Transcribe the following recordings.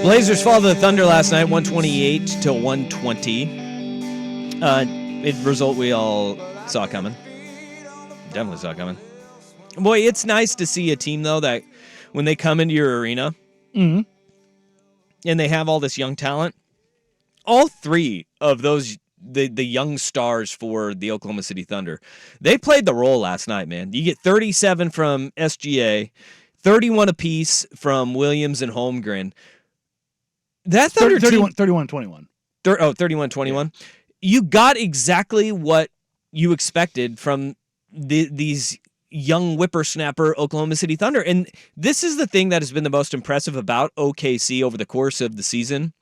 Blazers fall to the Thunder last night, 128-120. Result we all saw coming. Definitely saw coming. Boy, it's nice to see a team, though, that when they come into your arena and they have all this young talent, all three of those, the young stars for the Oklahoma City Thunder, they played the role last night, man. You get 37 from SGA, 31 apiece from Williams and Holmgren. That Thunder 31-21. 31-21. Yeah. You got exactly what you expected from these young whippersnapper Oklahoma City Thunder. And this is the thing that has been the most impressive about OKC over the course of the season.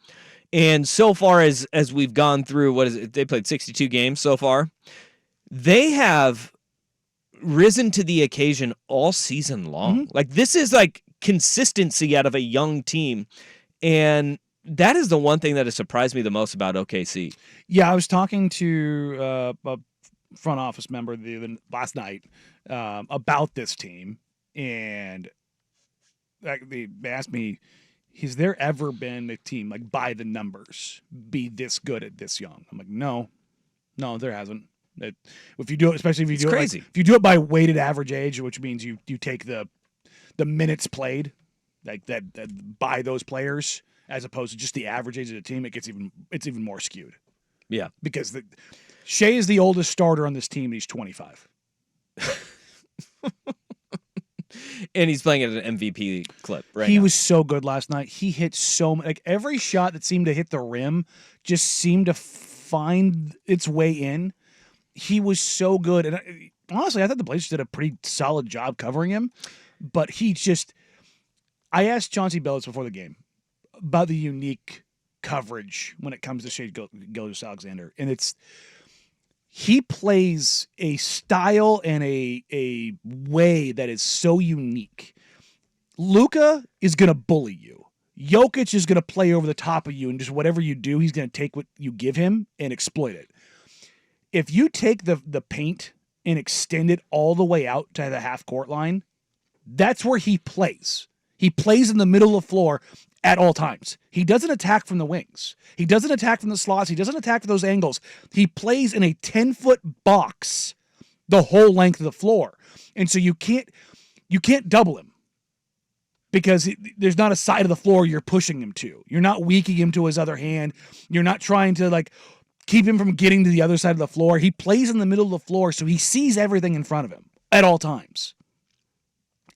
And so far as we've gone through, they played 62 games so far. They have risen to the occasion all season long. Like, this is like consistency out of a young team. And that is the one thing that has surprised me the most about OKC. Yeah, I was talking to a front office member last night about this team, and they asked me, has there ever been a team, like, by the numbers, be this good at this young? I'm like, no, there hasn't. If you do it, especially if you do it, crazy. If you do it by weighted average age, which means you take the minutes played, like that by those players, as opposed to just the average age of the team, it's even more skewed. Yeah, because Shea is the oldest starter on this team, and he's 25. And he's playing at an MVP clip right He now. was so good last night. He hit so much. Like, every shot that seemed to hit the rim just seemed to find its way in. He was so good. And honestly, I thought the Blazers did a pretty solid job covering him. But I asked Chauncey Billups before the game about the unique coverage when it comes to Shea Gilgeous-Alexander. And he plays a style and a way that is so unique. Luka is going to bully you. Jokic is going to play over the top of you, and just whatever you do, he's going to take what you give him and exploit it. If you take the paint and extend it all the way out to the half-court line, that's where he plays. He plays in the middle of the floor at all times. He doesn't attack from the wings. He doesn't attack from the slots. He doesn't attack from those angles. He plays in a 10-foot box the whole length of the floor. And so you can't double him because there's not a side of the floor you're pushing him to. You're not weakening him to his other hand. You're not trying to keep him from getting to the other side of the floor. He plays in the middle of the floor, so he sees everything in front of him at all times.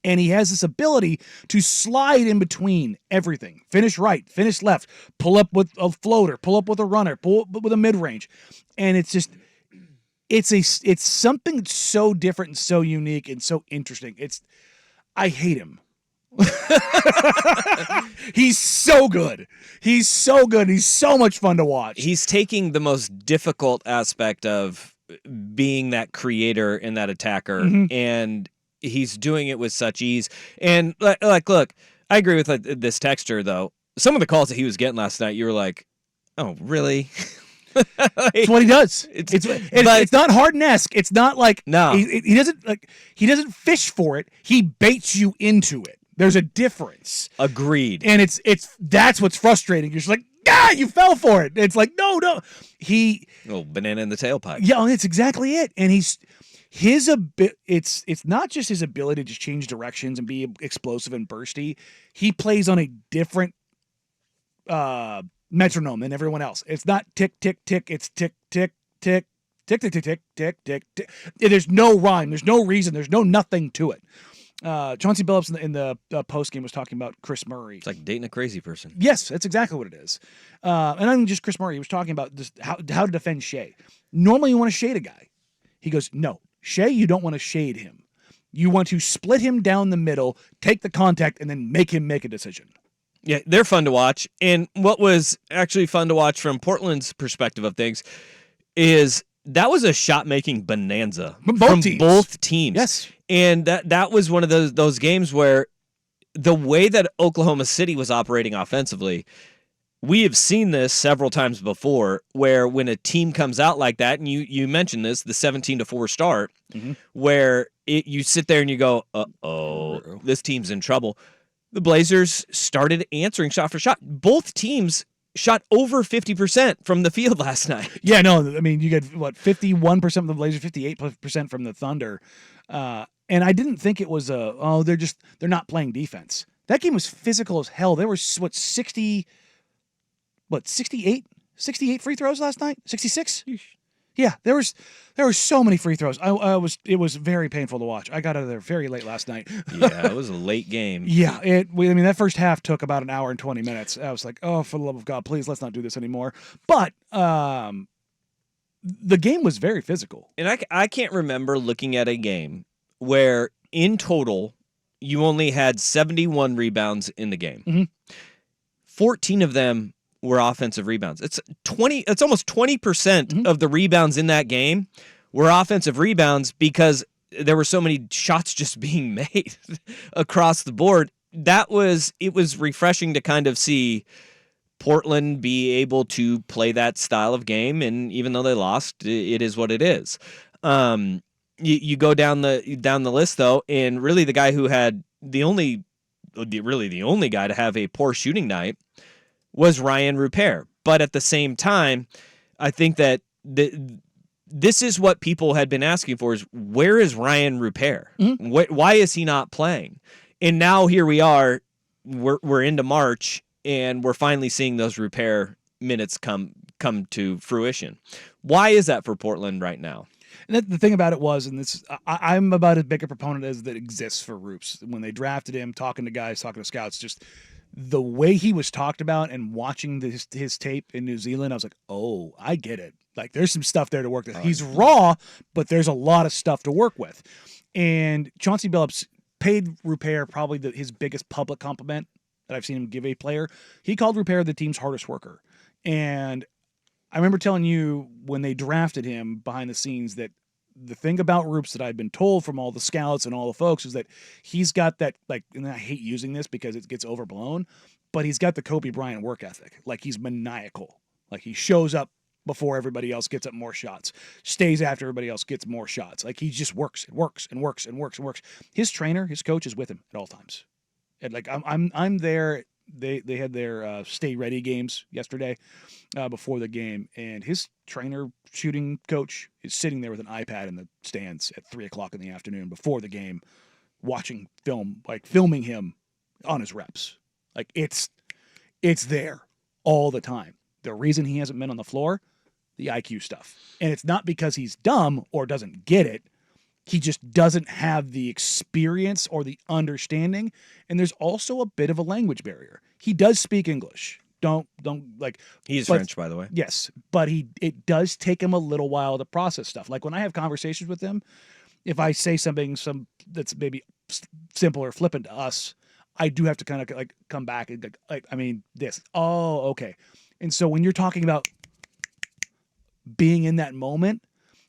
And he has this ability to slide in between everything. Finish right, finish left, pull up with a floater, pull up with a runner, pull up with a mid-range. And it's something so different and so unique and so interesting. I hate him. He's so good. He's so good. He's so much fun to watch. He's taking the most difficult aspect of being that creator and that attacker, and he's doing it with such ease. And look, I agree with this texture though. Some of the calls that he was getting last night, you were like, "Oh, really?" It's what he does. It's not Harden-esque. It's not like he doesn't fish for it. He baits you into it. There's a difference. Agreed. And that's what's frustrating. You're just like, you fell for it. It's like, no. Banana in the tailpipe. Yeah, it's exactly it. And it's not just his ability to change directions and be explosive and bursty. He plays on a different metronome than everyone else. It's not tick, tick, tick. It's tick, tick, tick, tick, tick, tick, tick, tick, tick, tick. There's no rhyme. There's no reason. There's no nothing to it. Chauncey Billups in the post game was talking about Chris Murray. It's like dating a crazy person. Yes, that's exactly what it is. And not even just Chris Murray. He was talking about just how to defend Shea. Normally, you want to shade a guy. He goes, no, Shea, you don't want to shade him. You want to split him down the middle, take the contact, and then make him make a decision. Yeah, they're fun to watch. And what was actually fun to watch from Portland's perspective of things is that was a shot-making bonanza from both teams. Yes. And that was one of those games where the way that Oklahoma City was operating offensively, we have seen this several times before, where when a team comes out like that, and you mentioned this, the 17-4 start, where you sit there and you go, uh-oh, this team's in trouble. the Blazers started answering shot for shot. Both teams shot over 50% from the field last night. Yeah, no, I mean, you get, 51% from the Blazers, 58% from the Thunder. And I didn't think it was they're not playing defense. That game was physical as hell. There were, 68 free throws last night? 66? Yeah, there were so many free throws. It was very painful to watch. I got out of there very late last night. Yeah, it was a late game. Yeah, that first half took about an hour and 20 minutes. I was like, oh, for the love of God, please, let's not do this anymore. But the game was very physical. And I can't remember looking at a game where in total you only had 71 rebounds in the game. Mm-hmm. 14 of them were offensive rebounds. It's almost 20% of the rebounds in that game were offensive rebounds because there were so many shots just being made across the board. It was refreshing to kind of see Portland be able to play that style of game, and even though they lost, it is what it is. You go down the list though, and really the guy who had the only guy to have a poor shooting night was Ryan Rupert. But at the same time, I think that this is what people had been asking for: is where is Ryan Rupert? Mm-hmm. Why is he not playing? And now here we are. We're into March, and we're finally seeing those Rupert minutes come to fruition. Why is that for Portland right now? And the thing about it was, and this, I'm about as big a proponent as that exists for Roops. When they drafted him, talking to guys, talking to scouts, just the way he was talked about and watching his tape in New Zealand, I was like, oh, I get it. Like, there's some stuff there to work with. He's raw, but there's a lot of stuff to work with. And Chauncey Billups paid Rupert probably his biggest public compliment that I've seen him give a player. He called Rupert the team's hardest worker. And I remember telling you when they drafted him behind the scenes that the thing about Roops that I've been told from all the scouts and all the folks is that he's got that, like, and I hate using this because it gets overblown, but he's got the Kobe Bryant work ethic. Like, he's maniacal. Like, he shows up before everybody else gets up more shots, stays after everybody else gets more shots. Like, he just works and works and works and works and works. His trainer, his coach is with him at all times. And like, I'm there. They had their stay ready games yesterday before the game, and his trainer, shooting coach, is sitting there with an iPad in the stands at 3:00 in the afternoon before the game, watching film, like filming him on his reps. Like, it's there all the time. The reason he hasn't been on the floor, the IQ stuff, and it's not because he's dumb or doesn't get it. He just doesn't have the experience or the understanding. And there's also a bit of a language barrier. He does speak English. Don't like. He's French, by the way. Yes, but it does take him a little while to process stuff. Like, when I have conversations with him, if I say something that's maybe simple or flippant to us, I do have to kind of like come back and like, I mean, this. Oh, okay. And so when you're talking about being in that moment,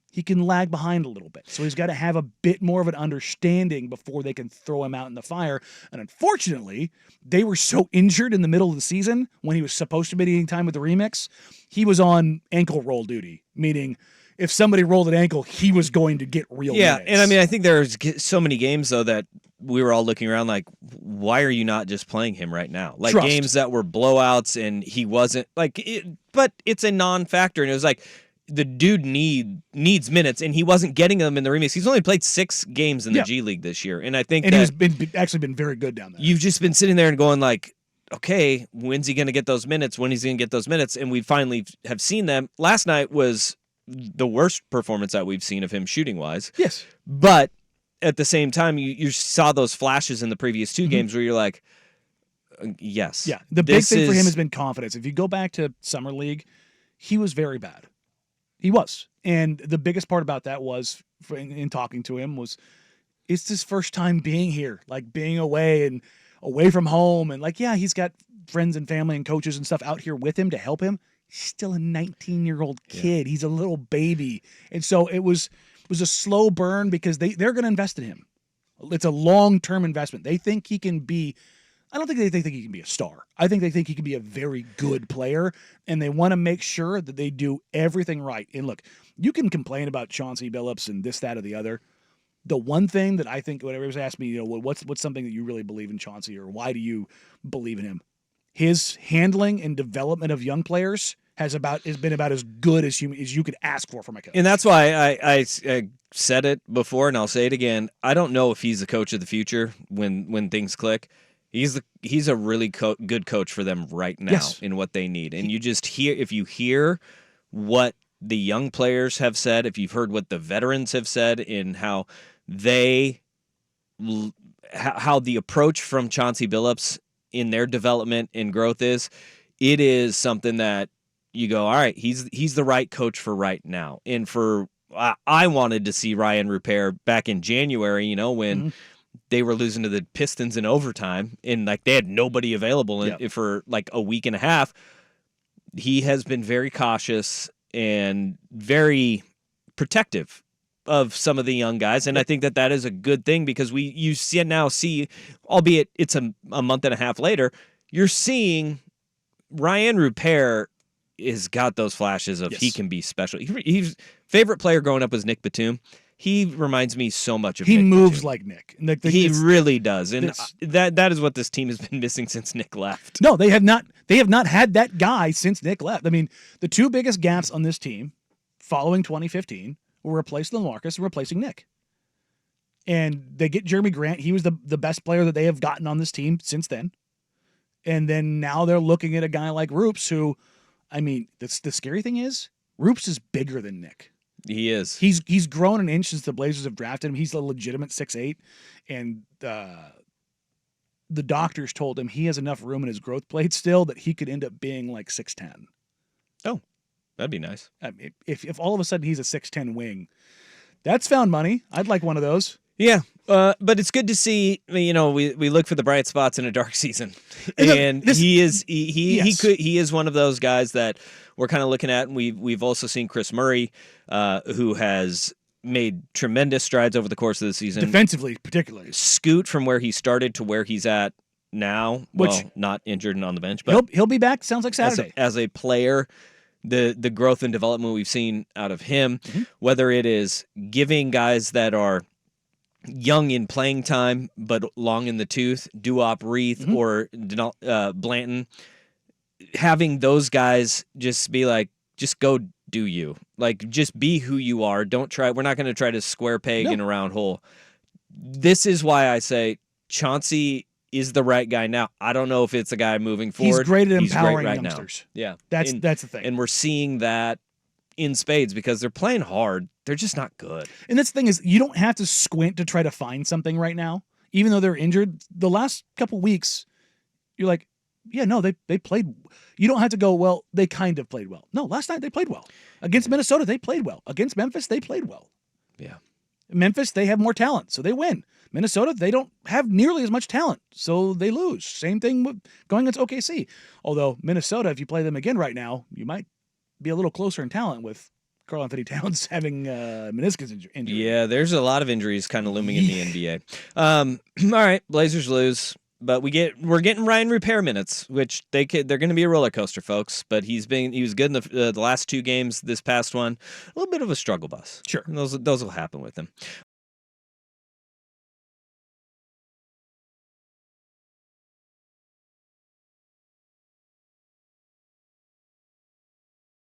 he can lag behind a little bit. So he's got to have a bit more of an understanding before they can throw him out in the fire. And unfortunately, they were so injured in the middle of the season when he was supposed to be getting time with the remix. He was on ankle roll duty, meaning if somebody rolled an ankle, he was going to get real minutes. And I mean, I think there's so many games, though, that we were all looking around like, why are you not just playing him right now? Like, Trust. Games that were blowouts and he wasn't, like, but it's a non-factor. And it was like, the dude needs minutes, and he wasn't getting them in the remix. He's only played 6 games in the G League this year, and I think he's actually been very good down there. You've just been sitting there and going like, okay, when's he going to get those minutes? When he's going to get those minutes? And we finally have seen them. Last night was the worst performance that we've seen of him shooting wise. Yes, but at the same time, you saw those flashes in the previous 2 games where you're like, yes, yeah. The big thing for him has been confidence. If you go back to Summer League, he was very bad. He was. And the biggest part about that was, in talking to him, was it's his first time being here, like being away from home. And like, yeah, he's got friends and family and coaches and stuff out here with him to help him. He's still a 19-year-old kid. Yeah. He's a little baby. And so it was a slow burn because they're going to invest in him. It's a long-term investment. They think he can be, I don't think they think he can be a star. I think they think he can be a very good player, and they want to make sure that they do everything right. And look, you can complain about Chauncey Billups and this, that, or the other, The one thing that I think, whenever everyone's asked me, what's something that you really believe in Chauncey, or why do you believe in him? His handling and development of young players has been about as good as you could ask for from a coach. And that's why I said it before, and I'll say it again. I don't know if he's the coach of the future when things click. He's a really good coach for them right now in what they need. And you just if you hear what the young players have said, if you've heard what the veterans have said, in how the approach from Chauncey Billups in their development and growth is, it is something that you go, all right, he's the right coach for right now. And I wanted to see Ryan Repair back in January, when they were losing to the Pistons in overtime, and like they had nobody available for like a week and a half. He has been very cautious and very protective of some of the young guys, and I think that is a good thing, because you see, albeit it's a month and a half later, you're seeing Ryan Repair has got those flashes of he can be special. He's favorite player growing up was Nick Batum. He reminds me so much of Nick. He moves like Nick. He really does, and that is what this team has been missing since Nick left. No, they have not. They have not had that guy since Nick left. I mean, the two biggest gaps on this team following 2015 were replacing LaMarcus and replacing Nick. And they get Jeremy Grant. He was the best player that they have gotten on this team since then. And then now they're looking at a guy like Roops, who, I mean, the scary thing is, Roops is bigger than Nick. He is. He's grown an inch since the Blazers have drafted him. He's a legitimate 6'8", and the doctors told him he has enough room in his growth plate still that he could end up being like 6'10". Oh, that'd be nice. I mean, if all of a sudden he's a 6'10" wing, that's found money. I'd like one of those. Yeah, but it's good to see. We look for the bright spots in a dark season, and he is one of those guys that we're kind of looking at. And we've also seen Chris Murray, who has made tremendous strides over the course of the season, defensively particularly. Scoot from where he started to where he's at now. Not injured and on the bench, but he'll be back. Sounds like Saturday as a player. The growth and development we've seen out of him, whether it is giving guys that are young in playing time but long in the tooth, Duop, Reith, or Blanton, having those guys just be like, just go do you. Like, just be who you are. Don't try. We're not going to try to square peg in a round hole. This is why I say Chauncey is the right guy now. I don't know if it's a guy moving forward. He's great at empowering youngsters. Now. Yeah. That's the thing. And we're seeing that in spades because they're playing hard. They're just not good. And that's the thing is, you don't have to squint to try to find something right now. Even though they're injured, the last couple weeks, you're like, yeah, no, they played. You don't have to go, well, they kind of played well. No, last night they played well. Against Minnesota, they played well. Against Memphis, they played well. Yeah. Memphis, they have more talent, so they win. Minnesota, they don't have nearly as much talent, so they lose. Same thing with going against OKC. Although Minnesota, if you play them again right now, you might be a little closer in talent with Karl Anthony Towns having meniscus injury. Yeah, there's a lot of injuries kind of looming in the NBA. All right, Blazers lose, but we're getting Ryan Repair minutes, which they're going to be a roller coaster, folks. But he was good in the last two games. This past one, a little bit of a struggle bus. Sure, and those will happen with him.